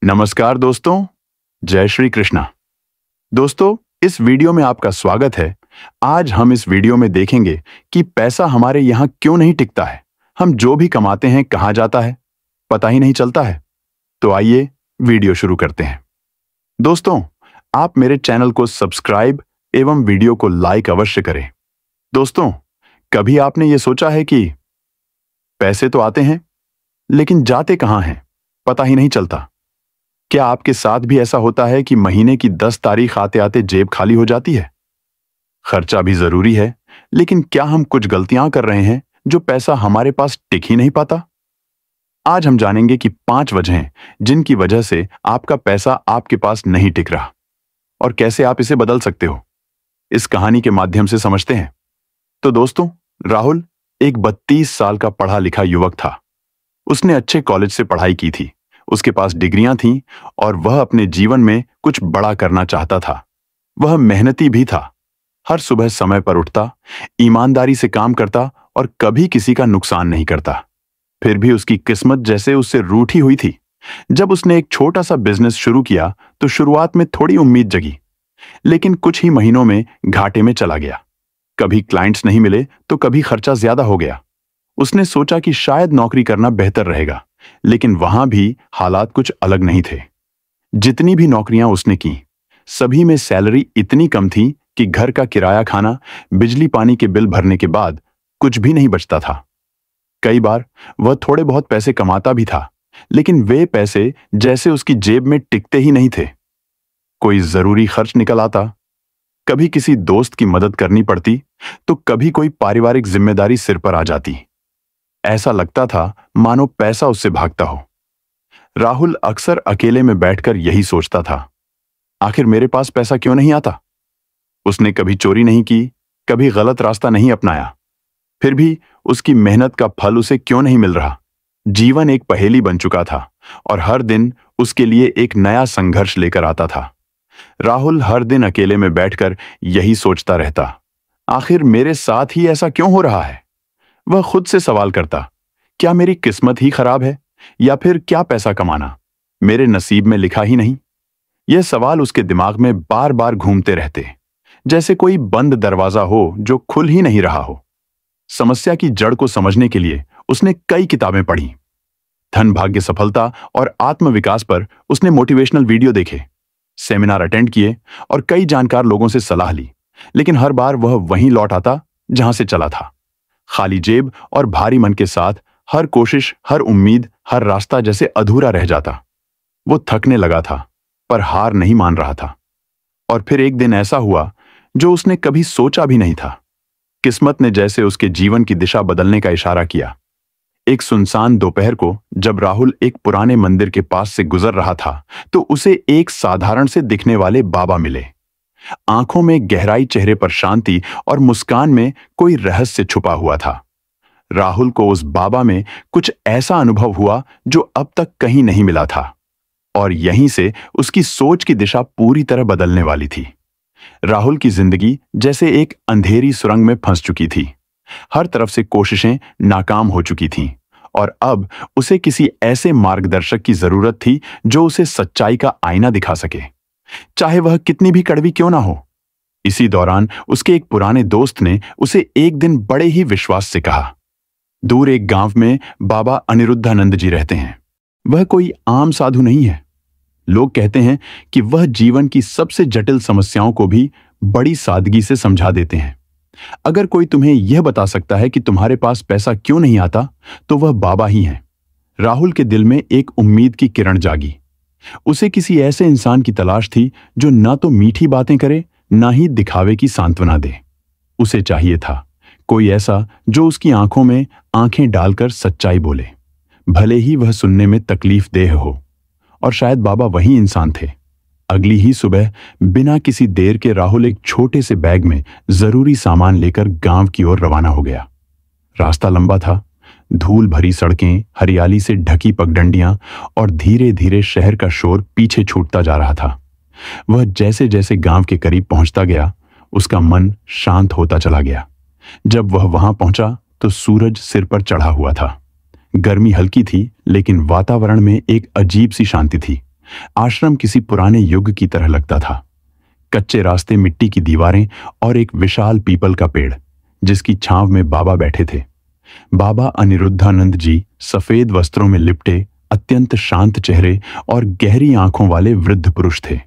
नमस्कार दोस्तों, जय श्री कृष्णा। दोस्तों, इस वीडियो में आपका स्वागत है। आज हम इस वीडियो में देखेंगे कि पैसा हमारे यहाँ क्यों नहीं टिकता है। हम जो भी कमाते हैं कहाँ जाता है, पता ही नहीं चलता है। तो आइए वीडियो शुरू करते हैं। दोस्तों, आप मेरे चैनल को सब्सक्राइब एवं वीडियो को लाइक अवश्य करें। दोस्तों, कभी आपने ये सोचा है कि पैसे तो आते हैं लेकिन जाते कहाँ हैं, पता ही नहीं चलता। क्या आपके साथ भी ऐसा होता है कि महीने की 10 तारीख आते आते जेब खाली हो जाती है? खर्चा भी जरूरी है, लेकिन क्या हम कुछ गलतियां कर रहे हैं जो पैसा हमारे पास टिक ही नहीं पाता? आज हम जानेंगे कि 5 वजहें जिनकी वजह से आपका पैसा आपके पास नहीं टिक रहा और कैसे आप इसे बदल सकते हो। इस कहानी के माध्यम से समझते हैं। तो दोस्तों, राहुल एक 32 साल का पढ़ा लिखा युवक था। उसने अच्छे कॉलेज से पढ़ाई की थी, उसके पास डिग्रियां थीं और वह अपने जीवन में कुछ बड़ा करना चाहता था। वह मेहनती भी था, हर सुबह समय पर उठता, ईमानदारी से काम करता और कभी किसी का नुकसान नहीं करता। फिर भी उसकी किस्मत जैसे उससे रूठी हुई थी। जब उसने एक छोटा सा बिजनेस शुरू किया तो शुरुआत में थोड़ी उम्मीद जगी, लेकिन कुछ ही महीनों में घाटे में चला गया। कभी क्लाइंट्स नहीं मिले तो कभी खर्चा ज्यादा हो गया। उसने सोचा कि शायद नौकरी करना बेहतर रहेगा, लेकिन वहां भी हालात कुछ अलग नहीं थे। जितनी भी नौकरियां उसने की, सभी में सैलरी इतनी कम थी कि घर का किराया, खाना, बिजली पानी के बिल भरने के बाद कुछ भी नहीं बचता था। कई बार वह थोड़े बहुत पैसे कमाता भी था, लेकिन वे पैसे जैसे उसकी जेब में टिकते ही नहीं थे। कोई जरूरी खर्च निकल आता, कभी किसी दोस्त की मदद करनी पड़ती, तो कभी कोई पारिवारिक जिम्मेदारी सिर पर आ जाती। ऐसा लगता था मानो पैसा उससे भागता हो। राहुल अक्सर अकेले में बैठकर यही सोचता था, आखिर मेरे पास पैसा क्यों नहीं आता? उसने कभी चोरी नहीं की, कभी गलत रास्ता नहीं अपनाया, फिर भी उसकी मेहनत का फल उसे क्यों नहीं मिल रहा? जीवन एक पहेली बन चुका था और हर दिन उसके लिए एक नया संघर्ष लेकर आता था। राहुल हर दिन अकेले में बैठकर यही सोचता रहता, आखिर मेरे साथ ही ऐसा क्यों हो रहा है? वह खुद से सवाल करता, क्या मेरी किस्मत ही खराब है या फिर क्या पैसा कमाना मेरे नसीब में लिखा ही नहीं? यह सवाल उसके दिमाग में बार बार घूमते रहते, जैसे कोई बंद दरवाजा हो जो खुल ही नहीं रहा हो। समस्या की जड़ को समझने के लिए उसने कई किताबें पढ़ी। धन, भाग्य, सफलता और आत्मविकास पर उसने मोटिवेशनल वीडियो देखे, सेमिनार अटेंड किए और कई जानकार लोगों से सलाह ली, लेकिन हर बार वह वहीं लौट आता जहां से चला था। खाली जेब और भारी मन के साथ हर कोशिश, हर उम्मीद, हर रास्ता जैसे अधूरा रह जाता। वो थकने लगा था, पर हार नहीं मान रहा था। और फिर एक दिन ऐसा हुआ जो उसने कभी सोचा भी नहीं था। किस्मत ने जैसे उसके जीवन की दिशा बदलने का इशारा किया। एक सुनसान दोपहर को जब राहुल एक पुराने मंदिर के पास से गुजर रहा था, तो उसे एक साधारण से दिखने वाले बाबा मिले। आंखों में गहराई, चेहरे पर शांति और मुस्कान में कोई रहस्य छुपा हुआ था। राहुल को उस बाबा में कुछ ऐसा अनुभव हुआ जो अब तक कहीं नहीं मिला था, और यहीं से उसकी सोच की दिशा पूरी तरह बदलने वाली थी। राहुल की जिंदगी जैसे एक अंधेरी सुरंग में फंस चुकी थी। हर तरफ से कोशिशें नाकाम हो चुकी थीं और अब उसे किसी ऐसे मार्गदर्शक की जरूरत थी जो उसे सच्चाई का आईना दिखा सके, चाहे वह कितनी भी कड़वी क्यों ना हो। इसी दौरान उसके एक पुराने दोस्त ने उसे एक दिन बड़े ही विश्वास से कहा, दूर एक गांव में बाबा अनिरुद्धानंद जी रहते हैं। वह कोई आम साधु नहीं है। लोग कहते हैं कि वह जीवन की सबसे जटिल समस्याओं को भी बड़ी सादगी से समझा देते हैं। अगर कोई तुम्हें यह बता सकता है कि तुम्हारे पास पैसा क्यों नहीं आता, तो वह बाबा ही हैं। राहुल के दिल में एक उम्मीद की किरण जागी। उसे किसी ऐसे इंसान की तलाश थी जो ना तो मीठी बातें करे, ना ही दिखावे की सांत्वना दे। उसे चाहिए था कोई ऐसा जो उसकी आंखों में आंखें डालकर सच्चाई बोले, भले ही वह सुनने में तकलीफदेह हो। और शायद बाबा वही इंसान थे। अगली ही सुबह बिना किसी देर के राहुल एक छोटे से बैग में जरूरी सामान लेकर गांव की ओर रवाना हो गया। रास्ता लंबा था, धूल भरी सड़कें, हरियाली से ढकी पगडंडियां और धीरे धीरे शहर का शोर पीछे छूटता जा रहा था। वह जैसे जैसे गांव के करीब पहुंचता गया, उसका मन शांत होता चला गया। जब वह वहां पहुंचा तो सूरज सिर पर चढ़ा हुआ था। गर्मी हल्की थी, लेकिन वातावरण में एक अजीब सी शांति थी, आश्रम किसी पुराने युग की तरह लगता था। कच्चे रास्ते, मिट्टी की दीवारें और एक विशाल पीपल का पेड़ जिसकी छांव में बाबा बैठे थे। बाबा अनिरुद्धानंद जी सफेद वस्त्रों में लिपटे, अत्यंत शांत चेहरे और गहरी आंखों वाले वृद्ध पुरुष थे।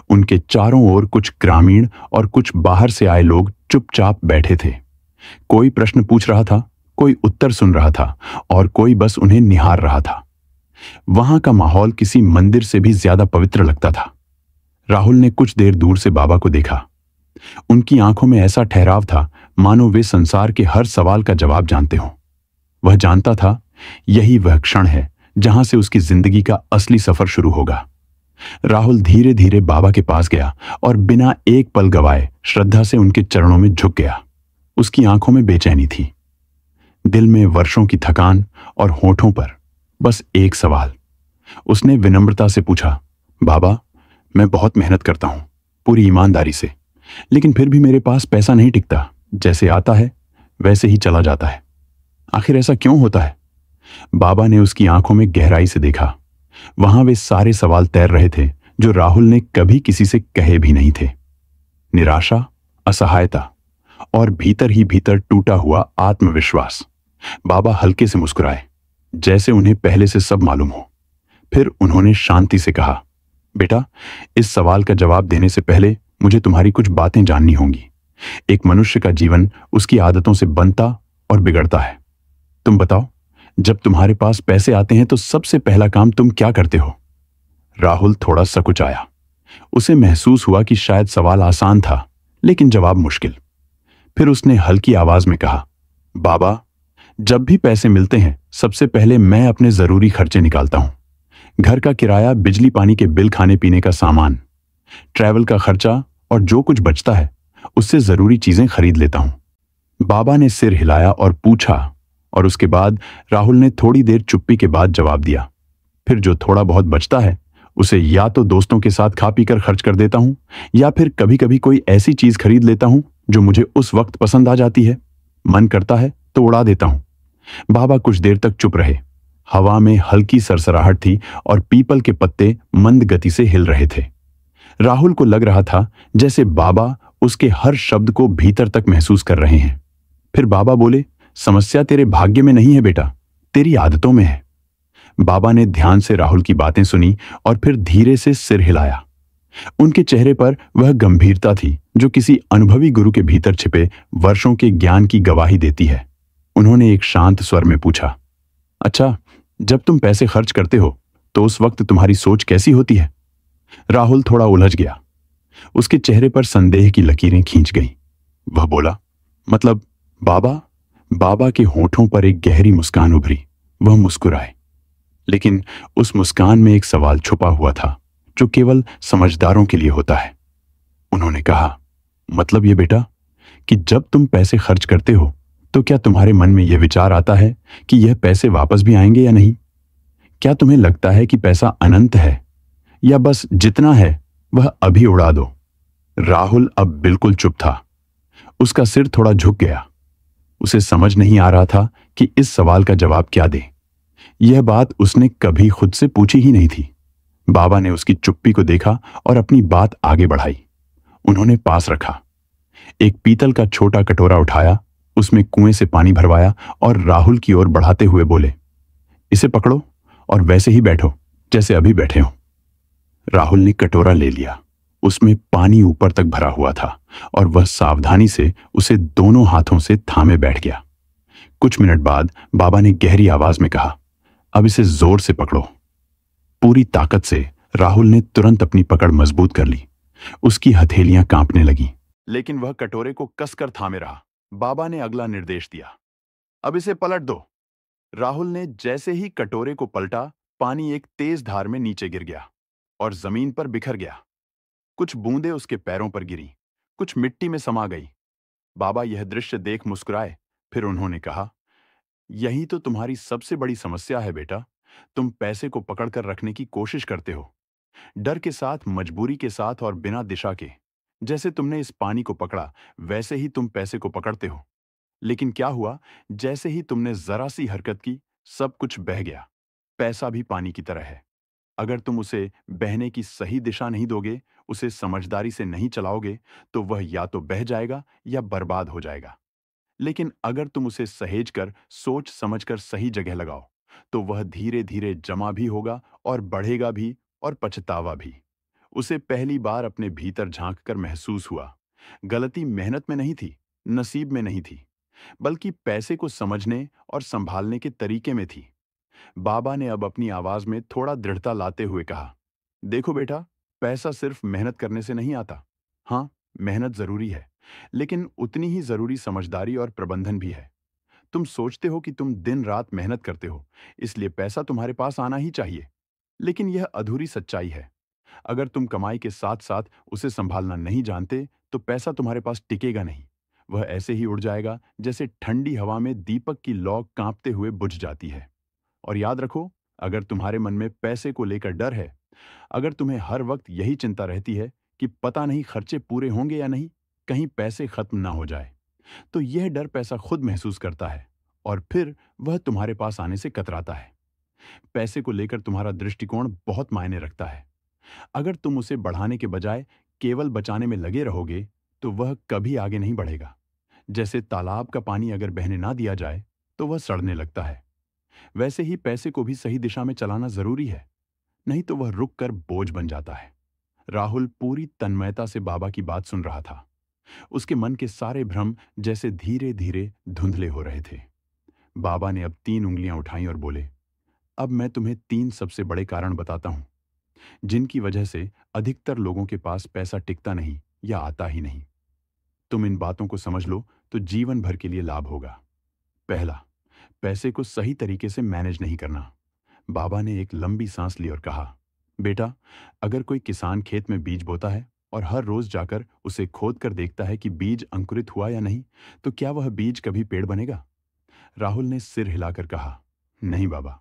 उनके चारों ओर कुछ ग्रामीण और कुछ बाहर से आए लोग चुपचाप बैठे थे। कोई प्रश्न पूछ रहा था, कोई उत्तर सुन रहा था और कोई बस उन्हें निहार रहा था। वहां का माहौल किसी मंदिर से भी ज्यादा पवित्र लगता था। राहुल ने कुछ देर दूर से बाबा को देखा। उनकी आंखों में ऐसा ठहराव था मानो वे संसार के हर सवाल का जवाब जानते हों। वह जानता था यही वह क्षण है जहां से उसकी जिंदगी का असली सफर शुरू होगा। राहुल धीरे धीरे बाबा के पास गया और बिना एक पल गवाए श्रद्धा से उनके चरणों में झुक गया। उसकी आंखों में बेचैनी थी, दिल में वर्षों की थकान और होठों पर बस एक सवाल। उसने विनम्रता से पूछा, बाबा, मैं बहुत मेहनत करता हूं, पूरी ईमानदारी से, लेकिन फिर भी मेरे पास पैसा नहीं टिकता। जैसे आता है वैसे ही चला जाता है। आखिर ऐसा क्यों होता है? बाबा ने उसकी आंखों में गहराई से देखा। वहां वे सारे सवाल तैर रहे थे जो राहुल ने कभी किसी से कहे भी नहीं थे। निराशा, असहायता और भीतर ही भीतर टूटा हुआ आत्मविश्वास। बाबा हल्के से मुस्कुराए, जैसे उन्हें पहले से सब मालूम हो। फिर उन्होंने शांति से कहा, बेटा, इस सवाल का जवाब देने से पहले मुझे तुम्हारी कुछ बातें जाननी होंगी। एक मनुष्य का जीवन उसकी आदतों से बनता और बिगड़ता है। तुम बताओ, जब तुम्हारे पास पैसे आते हैं तो सबसे पहला काम तुम क्या करते हो? राहुल थोड़ा सकुचाया। उसे महसूस हुआ कि शायद सवाल आसान था, लेकिन जवाब मुश्किल। फिर उसने हल्की आवाज में कहा, बाबा, जब भी पैसे मिलते हैं सबसे पहले मैं अपने जरूरी खर्चे निकालता हूं। घर का किराया, बिजली पानी के बिल, खाने पीने का सामान, ट्रैवल का खर्चा और जो कुछ बचता है उससे जरूरी चीजें खरीद लेता हूं। बाबा ने सिर हिलाया और पूछा, और उसके बाद राहुल ने थोड़ी देर चुप्पी के बाद जवाब दिया, फिर जो थोड़ा बहुत बचता है उसे या तो दोस्तों के साथ खा पीकर खर्च कर देता हूं या फिर कभी कभी कोई ऐसी चीज खरीद लेता हूं जो मुझे उस वक्त पसंद आ जाती है। मन करता है तो उड़ा देता हूं। बाबा कुछ देर तक चुप रहे। हवा में हल्की सरसराहट थी और पीपल के पत्ते मंद गति से हिल रहे थे। राहुल को लग रहा था जैसे बाबा उसके हर शब्द को भीतर तक महसूस कर रहे हैं। फिर बाबा बोले, समस्या तेरे भाग्य में नहीं है बेटा, तेरी आदतों में है। बाबा ने ध्यान से राहुल की बातें सुनी और फिर धीरे से सिर हिलाया। उनके चेहरे पर वह गंभीरता थी जो किसी अनुभवी गुरु के भीतर छिपे वर्षों के ज्ञान की गवाही देती है। उन्होंने एक शांत स्वर में पूछा, अच्छा, जब तुम पैसे खर्च करते हो तो उस वक्त तुम्हारी सोच कैसी होती है? राहुल थोड़ा उलझ गया। उसके चेहरे पर संदेह की लकीरें खींच गईं। वह बोला, मतलब बाबा? बाबा के होठों पर एक गहरी मुस्कान उभरी। वह मुस्कुराए, लेकिन उस मुस्कान में एक सवाल छुपा हुआ था जो केवल समझदारों के लिए होता है। उन्होंने कहा, मतलब ये बेटा कि जब तुम पैसे खर्च करते हो तो क्या तुम्हारे मन में यह विचार आता है कि यह पैसे वापस भी आएंगे या नहीं? क्या तुम्हें लगता है कि पैसा अनंत है या बस जितना है वह अभी उड़ा दो? राहुल अब बिल्कुल चुप था। उसका सिर थोड़ा झुक गया। उसे समझ नहीं आ रहा था कि इस सवाल का जवाब क्या दे। यह बात उसने कभी खुद से पूछी ही नहीं थी। बाबा ने उसकी चुप्पी को देखा और अपनी बात आगे बढ़ाई। उन्होंने पास रखा। एक पीतल का छोटा कटोरा उठाया, उसमें कुएं से पानी भरवाया और राहुल की ओर बढ़ाते हुए बोले, इसे पकड़ो और वैसे ही बैठो जैसे अभी बैठे हो। राहुल ने कटोरा ले लिया। उसमें पानी ऊपर तक भरा हुआ था और वह सावधानी से उसे दोनों हाथों से थामे बैठ गया। कुछ मिनट बाद बाबा ने गहरी आवाज में कहा, अब इसे जोर से पकड़ो। पूरी ताकत से राहुल ने तुरंत अपनी पकड़ मजबूत कर ली। उसकी हथेलियां कांपने लगीं, लेकिन वह कटोरे को कसकर थामे रहा। बाबा ने अगला निर्देश दिया, अब इसे पलट दो। राहुल ने जैसे ही कटोरे को पलटा, पानी एक तेज धार में नीचे गिर गया और जमीन पर बिखर गया। कुछ बूंदें उसके पैरों पर गिरी, कुछ मिट्टी में समा गई। बाबा यह दृश्य देख मुस्कुराए। फिर उन्होंने कहा, यही तो तुम्हारी सबसे बड़ी समस्या है बेटा। तुम पैसे को पकड़कर रखने की कोशिश करते हो, डर के साथ, मजबूरी के साथ और बिना दिशा के। जैसे तुमने इस पानी को पकड़ा वैसे ही तुम पैसे को पकड़ते हो। लेकिन क्या हुआ, जैसे ही तुमने जरा सी हरकत की सब कुछ बह गया। पैसा भी पानी की तरह है, अगर तुम उसे बहने की सही दिशा नहीं दोगे, उसे समझदारी से नहीं चलाओगे, तो वह या तो बह जाएगा या बर्बाद हो जाएगा। लेकिन अगर तुम उसे सहेज कर सोच समझकर सही जगह लगाओ, तो वह धीरे धीरे जमा भी होगा और बढ़ेगा भी और पछतावा भी। उसे पहली बार अपने भीतर झांक कर महसूस हुआ, गलती मेहनत में नहीं थी, नसीब में नहीं थी, बल्कि पैसे को समझने और संभालने के तरीके में थी। बाबा ने अब अपनी आवाज में थोड़ा दृढ़ता लाते हुए कहा, देखो बेटा, पैसा सिर्फ मेहनत करने से नहीं आता। हाँ, मेहनत जरूरी है, लेकिन उतनी ही जरूरी समझदारी और प्रबंधन भी है। तुम सोचते हो कि तुम दिन रात मेहनत करते हो, इसलिए पैसा तुम्हारे पास आना ही चाहिए। लेकिन यह अधूरी सच्चाई है। अगर तुम कमाई के साथ साथ उसे संभालना नहीं जानते, तो पैसा तुम्हारे पास टिकेगा नहीं। वह ऐसे ही उड़ जाएगा जैसे ठंडी हवा में दीपक की लौ कांपते हुए बुझ जाती है। और याद रखो, अगर तुम्हारे मन में पैसे को लेकर डर है, अगर तुम्हें हर वक्त यही चिंता रहती है कि पता नहीं खर्चे पूरे होंगे या नहीं, कहीं पैसे खत्म ना हो जाए, तो यह डर पैसा खुद महसूस करता है और फिर वह तुम्हारे पास आने से कतराता है। पैसे को लेकर तुम्हारा दृष्टिकोण बहुत मायने रखता है। अगर तुम उसे बढ़ाने के बजाय केवल बचाने में लगे रहोगे, तो वह कभी आगे नहीं बढ़ेगा। जैसे तालाब का पानी अगर बहने ना दिया जाए, तो वह सड़ने लगता है। वैसे ही पैसे को भी सही दिशा में चलाना जरूरी है, नहीं तो वह रुक कर बोझ बन जाता है। राहुल पूरी तन्मयता से बाबा की बात सुन रहा था। उसके मन के सारे भ्रम जैसे धीरे धीरे धुंधले हो रहे थे। बाबा ने अब 3 उंगलियां उठाई और बोले, अब मैं तुम्हें 3 सबसे बड़े कारण बताता हूं, जिनकी वजह से अधिकतर लोगों के पास पैसा टिकता नहीं या आता ही नहीं। तुम इन बातों को समझ लो तो जीवन भर के लिए लाभ होगा। पहला, पैसे को सही तरीके से मैनेज नहीं करना। बाबा ने एक लंबी सांस ली और कहा, बेटा, अगर कोई किसान खेत में बीज बोता है और हर रोज जाकर उसे खोद कर देखता है कि बीज अंकुरित हुआ या नहीं, तो क्या वह बीज कभी पेड़ बनेगा? राहुल ने सिर हिलाकर कहा, नहीं बाबा,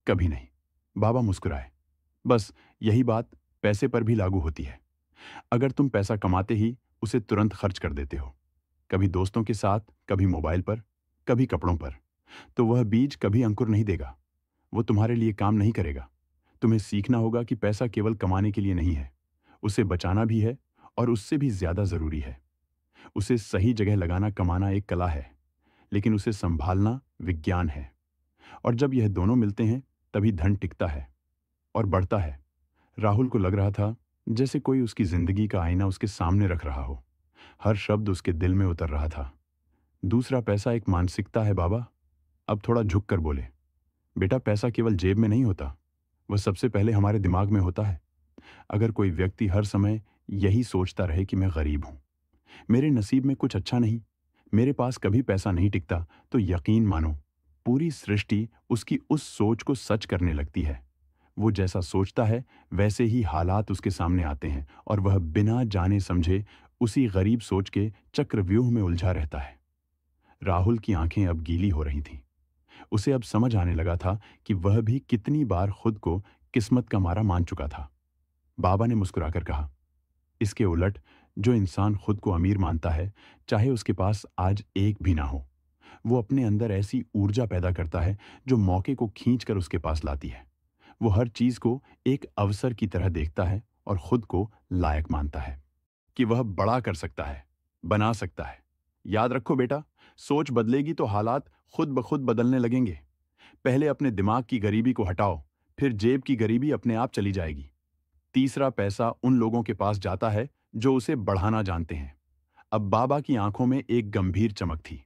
कभी नहीं। बाबा मुस्कुराए। बस यही बात पैसे पर भी लागू होती है। अगर तुम पैसा कमाते ही उसे तुरंत खर्च कर देते हो, कभी दोस्तों के साथ, कभी मोबाइल पर, कभी कपड़ों पर, तो वह बीज कभी अंकुर नहीं देगा। वो तुम्हारे लिए काम नहीं करेगा। तुम्हें सीखना होगा कि पैसा केवल कमाने के लिए नहीं है, उसे बचाना भी है, और उससे भी ज्यादा जरूरी है। उसे सही जगह लगाना कमाना एक कला है, लेकिन उसे संभालना विज्ञान है। और जब यह दोनों मिलते हैं, तभी धन टिकता है और बढ़ता है। राहुल को लग रहा था जैसे कोई उसकी जिंदगी का आईना उसके सामने रख रहा हो। हर शब्द उसके दिल में उतर रहा था। दूसरा पैसा एक मानसिकता है बाबा। अब थोड़ा झुक कर बोले, बेटा, पैसा केवल जेब में नहीं होता, वह सबसे पहले हमारे दिमाग में होता है। अगर कोई व्यक्ति हर समय यही सोचता रहे कि मैं गरीब हूं, मेरे नसीब में कुछ अच्छा नहीं, मेरे पास कभी पैसा नहीं टिकता, तो यकीन मानो, पूरी सृष्टि उसकी उस सोच को सच करने लगती है। वो जैसा सोचता है वैसे ही हालात उसके सामने आते हैं और वह बिना जाने समझे उसी गरीब सोच के चक्रव्यूह में उलझा रहता है। राहुल की आंखें अब गीली हो रही थीं। उसे अब समझ आने लगा था कि वह भी कितनी बार खुद को किस्मत का मारा मान चुका था। बाबा ने मुस्कुराकर कहा, इसके उलट जो इंसान खुद को अमीर मानता है, चाहे उसके पास आज एक भी ना हो, वो अपने अंदर ऐसी ऊर्जा पैदा करता है जो मौके को खींच कर उसके पास लाती है। वो हर चीज को एक अवसर की तरह देखता है और खुद को लायक मानता है कि वह बड़ा कर सकता है, बना सकता है। याद रखो बेटा, सोच बदलेगी तो हालात खुद ब खुद बदलने लगेंगे। पहले अपने दिमाग की गरीबी को हटाओ, फिर जेब की गरीबी अपने आप चली जाएगी। तीसरा पैसा उन लोगों के पास जाता है जो उसे बढ़ाना जानते हैं। अब बाबा की आंखों में एक गंभीर चमक थी।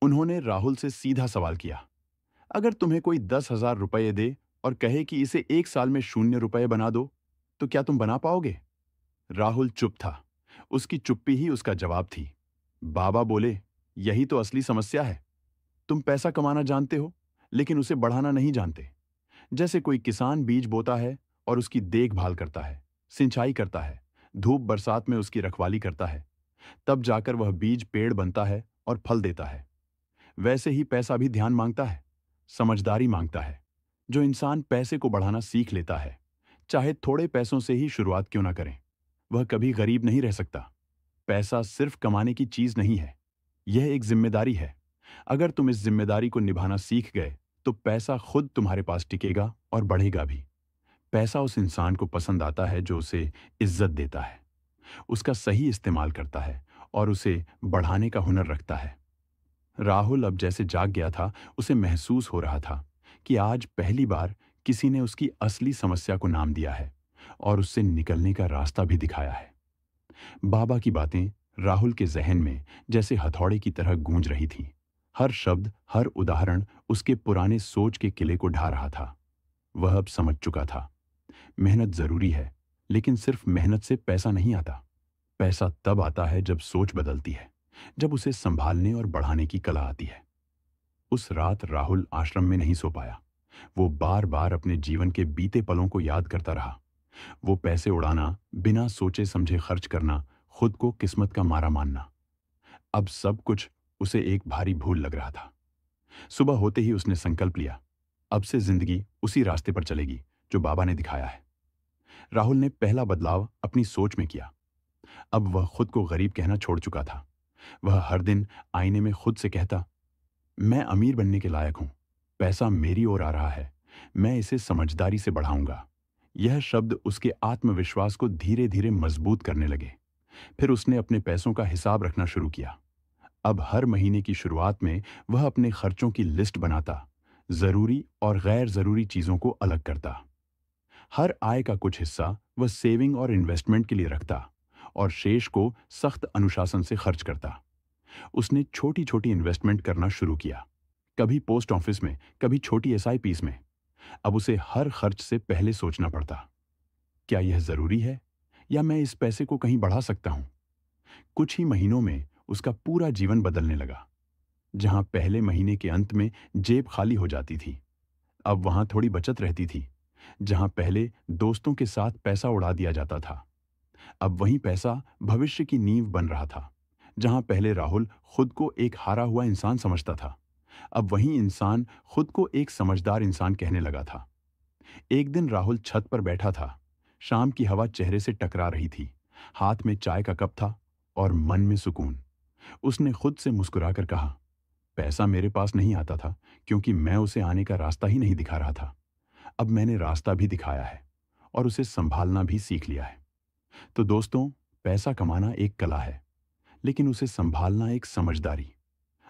उन्होंने राहुल से सीधा सवाल किया, अगर तुम्हें कोई 10,000 रुपये दे और कहे कि इसे 1 साल में 0 रुपये बना दो, तो क्या तुम बना पाओगे? राहुल चुप था। उसकी चुप्पी ही उसका जवाब थी। बाबा बोले, यही तो असली समस्या है। तुम पैसा कमाना जानते हो, लेकिन उसे बढ़ाना नहीं जानते। जैसे कोई किसान बीज बोता है और उसकी देखभाल करता है, सिंचाई करता है, धूप बरसात में उसकी रखवाली करता है, तब जाकर वह बीज पेड़ बनता है और फल देता है। वैसे ही पैसा भी ध्यान मांगता है, समझदारी मांगता है। जो इंसान पैसे को बढ़ाना सीख लेता है, चाहे थोड़े पैसों से ही शुरुआत क्यों ना करें, वह कभी गरीब नहीं रह सकता। पैसा सिर्फ कमाने की चीज नहीं है, यह एक जिम्मेदारी है। अगर तुम इस जिम्मेदारी को निभाना सीख गए, तो पैसा खुद तुम्हारे पास टिकेगा और बढ़ेगा भी। पैसा उस इंसान को पसंद आता है जो उसे इज्जत देता है, उसका सही इस्तेमाल करता है और उसे बढ़ाने का हुनर रखता है। राहुल अब जैसे जाग गया था, उसे महसूस हो रहा था कि आज पहली बार किसी ने उसकी असली समस्या को नाम दिया है और उससे निकलने का रास्ता भी दिखाया है। बाबा की बातें राहुल के जहन में जैसे हथौड़े की तरह गूंज रही थीं। हर शब्द, हर उदाहरण उसके पुराने सोच के किले को ढा रहा था। वह अब समझ चुका था, मेहनत जरूरी है, लेकिन सिर्फ मेहनत से पैसा नहीं आता। पैसा तब आता है जब सोच बदलती है, जब उसे संभालने और बढ़ाने की कला आती है। उस रात राहुल आश्रम में नहीं सो पाया। वो बार बार अपने जीवन के बीते पलों को याद करता रहा। वो पैसे उड़ाना, बिना सोचे समझे खर्च करना, खुद को किस्मत का मारा मानना, अब सब कुछ उसे एक भारी भूल लग रहा था। सुबह होते ही उसने संकल्प लिया, अब से जिंदगी उसी रास्ते पर चलेगी जो बाबा ने दिखाया है। राहुल ने पहला बदलाव अपनी सोच में किया। अब वह खुद को गरीब कहना छोड़ चुका था। वह हर दिन आईने में खुद से कहता, मैं अमीर बनने के लायक हूं, पैसा मेरी ओर आ रहा है, मैं इसे समझदारी से बढ़ाऊंगा। यह शब्द उसके आत्मविश्वास को धीरे धीरे मजबूत करने लगे। फिर उसने अपने पैसों का हिसाब रखना शुरू किया। अब हर महीने की शुरुआत में वह अपने खर्चों की लिस्ट बनाता, जरूरी और गैर जरूरी चीजों को अलग करता। हर आय का कुछ हिस्सा वह सेविंग और इन्वेस्टमेंट के लिए रखता और शेष को सख्त अनुशासन से खर्च करता। उसने छोटी छोटी इन्वेस्टमेंट करना शुरू किया, कभी पोस्ट ऑफिस में, कभी छोटी एसआईपीस में। अब उसे हर खर्च से पहले सोचना पड़ता, क्या यह जरूरी है या मैं इस पैसे को कहीं बढ़ा सकता हूं। कुछ ही महीनों में उसका पूरा जीवन बदलने लगा। जहां पहले महीने के अंत में जेब खाली हो जाती थी, अब वहां थोड़ी बचत रहती थी। जहां पहले दोस्तों के साथ पैसा उड़ा दिया जाता था, अब वही पैसा भविष्य की नींव बन रहा था। जहां पहले राहुल खुद को एक हारा हुआ इंसान समझता था, अब वही इंसान खुद को एक समझदार इंसान कहने लगा था। एक दिन राहुल छत पर बैठा था। शाम की हवा चेहरे से टकरा रही थी। हाथ में चाय का कप था और मन में सुकून। उसने खुद से मुस्कुराकर कहा, पैसा मेरे पास नहीं आता था क्योंकि मैं उसे आने का रास्ता ही नहीं दिखा रहा था। अब मैंने रास्ता भी दिखाया है और उसे संभालना भी सीख लिया है। तो दोस्तों, पैसा कमाना एक कला है, लेकिन उसे संभालना एक समझदारी।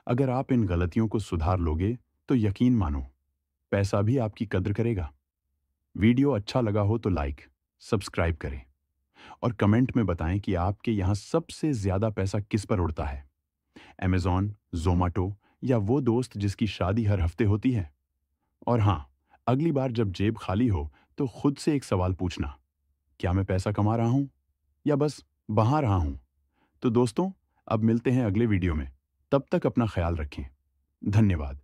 अगर आप इन गलतियों को सुधार लोगे तो यकीन मानो, पैसा भी आपकी कद्र करेगा। वीडियो अच्छा लगा हो तो लाइक, सब्सक्राइब करें और कमेंट में बताएं कि आपके यहां सबसे ज्यादा पैसा किस पर उड़ता है, अमेज़न, ज़ोमैटो या वो दोस्त जिसकी शादी हर हफ्ते होती है। और हां, अगली बार जब जेब खाली हो तो खुद से एक सवाल पूछना, क्या मैं पैसा कमा रहा हूं या बस बहा रहा हूं। तो दोस्तों, अब मिलते हैं अगले वीडियो में। तब तक अपना ख्याल रखें। धन्यवाद।